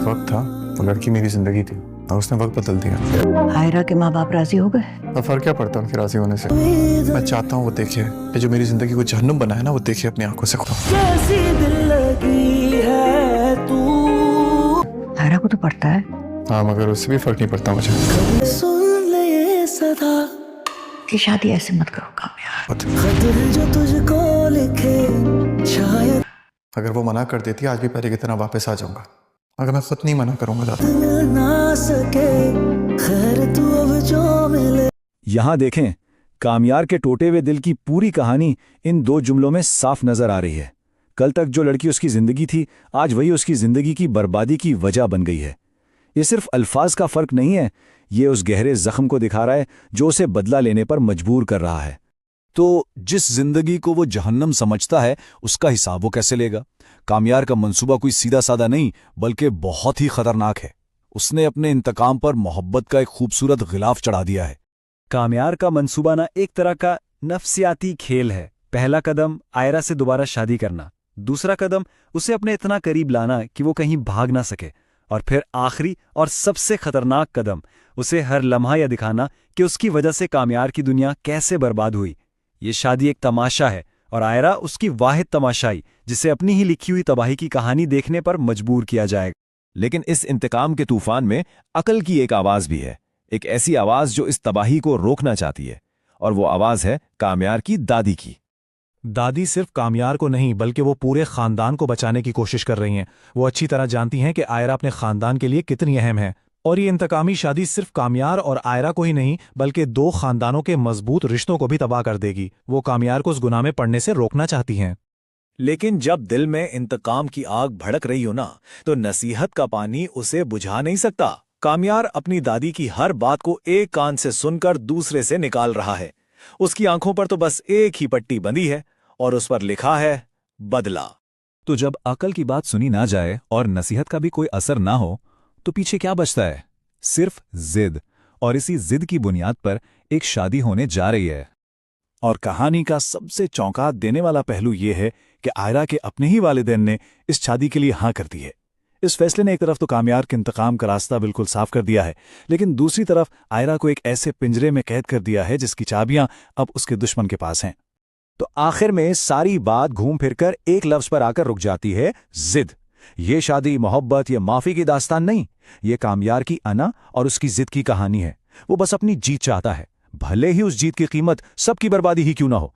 वक्त था, वो लड़की मेरी जिंदगी थी और उसने वक्त बदल दिया। आयरा के माँ बाप राजी हो गए? अब फर्क क्या पड़ता है उनके राजी होने से। मैं चाहता हूँ वो देखे कि जो मेरी जिंदगी को जहन्नुम बनाया ना, वो देखे अपनी आंखों से खुद। कैसी दिल लगी है तू। आयरा को तो पड़ता है। हाँ, मगर उससे भी फर्क नहीं पड़ता मुझे। सुन ले ये सदा कि शादी ऐसे मत करो कामयार। खत जो तुझको लिखे शायद अगर वो मना कर देती आज भी पहले की तरह वापस आ जाऊंगा। अगर मैं खुद नहीं मना करूंगा तो मिल ना सके खैर तू अब जो मिले। यहाँ देखें, कामयार के टूटे हुए दिल की पूरी कहानी इन दो जुमलों में साफ नजर आ रही है। कल तक जो लड़की उसकी जिंदगी थी, आज वही उसकी जिंदगी की बर्बादी की वजह बन गई है। ये सिर्फ अल्फाज का फर्क नहीं है, ये उस गहरे जख्म को दिखा रहा है जो उसे बदला लेने पर मजबूर कर रहा है। तो जिस जिंदगी को वो जहन्नम समझता है, उसका हिसाब वो कैसे लेगा? कामयार का मंसूबा कोई सीधा साधा नहीं, बल्कि बहुत ही खतरनाक है। उसने अपने इंतकाम पर मोहब्बत का एक खूबसूरत गिलाफ चढ़ा दिया है। कामयार का मंसूबा ना एक तरह का नफ्सियाती खेल है। पहला कदम आयरा से दोबारा शादी करना, दूसरा कदम उसे अपने इतना करीब लाना कि वो कहीं भाग ना सके, और फिर आखिरी और सबसे खतरनाक कदम उसे हर लम्हा यह दिखाना कि उसकी वजह से कामयार की दुनिया कैसे बर्बाद हुई। ये शादी एक तमाशा है और आयरा उसकी वाहिद तमाशाई, जिसे अपनी ही लिखी हुई तबाही की कहानी देखने पर मजबूर किया जाएगा। लेकिन इस इंतकाम के तूफान में अकल की एक आवाज भी है, एक ऐसी आवाज जो इस तबाही को रोकना चाहती है, और वो आवाज है कामयार की दादी की। दादी सिर्फ कामयार को नहीं बल्कि वो पूरे खानदान को बचाने की कोशिश कर रही हैं। वो अच्छी तरह जानती हैं कि आयरा अपने खानदान के लिए कितनी अहम है, और ये इंतकामी शादी सिर्फ कामयार और आयरा को ही नहीं बल्कि दो खानदानों के मजबूत रिश्तों को भी तबाह कर देगी। वो कामयार को उस गुनाह में पड़ने से रोकना चाहती हैं। लेकिन जब दिल में इंतकाम की आग भड़क रही हो ना, तो नसीहत का पानी उसे बुझा नहीं सकता। कामयार अपनी दादी की हर बात को एक कान से सुनकर दूसरे से निकाल रहा है। उसकी आंखों पर तो बस एक ही पट्टी बंधी है और उस पर लिखा है बदला। तो जब अकल की बात सुनी ना जाए और नसीहत का भी कोई असर ना हो, तो पीछे क्या बचता है? सिर्फ जिद, और इसी जिद की बुनियाद पर एक शादी होने जा रही है। और कहानी का सबसे चौंका देने वाला पहलू ये है कि आयरा के अपने ही वालिदैन ने इस शादी के लिए हाँ कर दी है। इस फैसले ने एक तरफ तो कामयार के इंतकाम का रास्ता बिल्कुल साफ कर दिया है, लेकिन दूसरी तरफ आयरा को एक ऐसे पिंजरे में कैद कर दिया है जिसकी चाबियां अब उसके दुश्मन के पास हैं। तो आखिर में सारी बात घूम फिरकर एक लफ्ज पर आकर रुक जाती है, जिद। ये शादी मोहब्बत या माफी की दास्तान नहीं, ये कामयार की अना और उसकी जिद की कहानी है। वो बस अपनी जीत चाहता है, भले ही उस जीत की कीमत सबकी बर्बादी ही क्यों ना हो।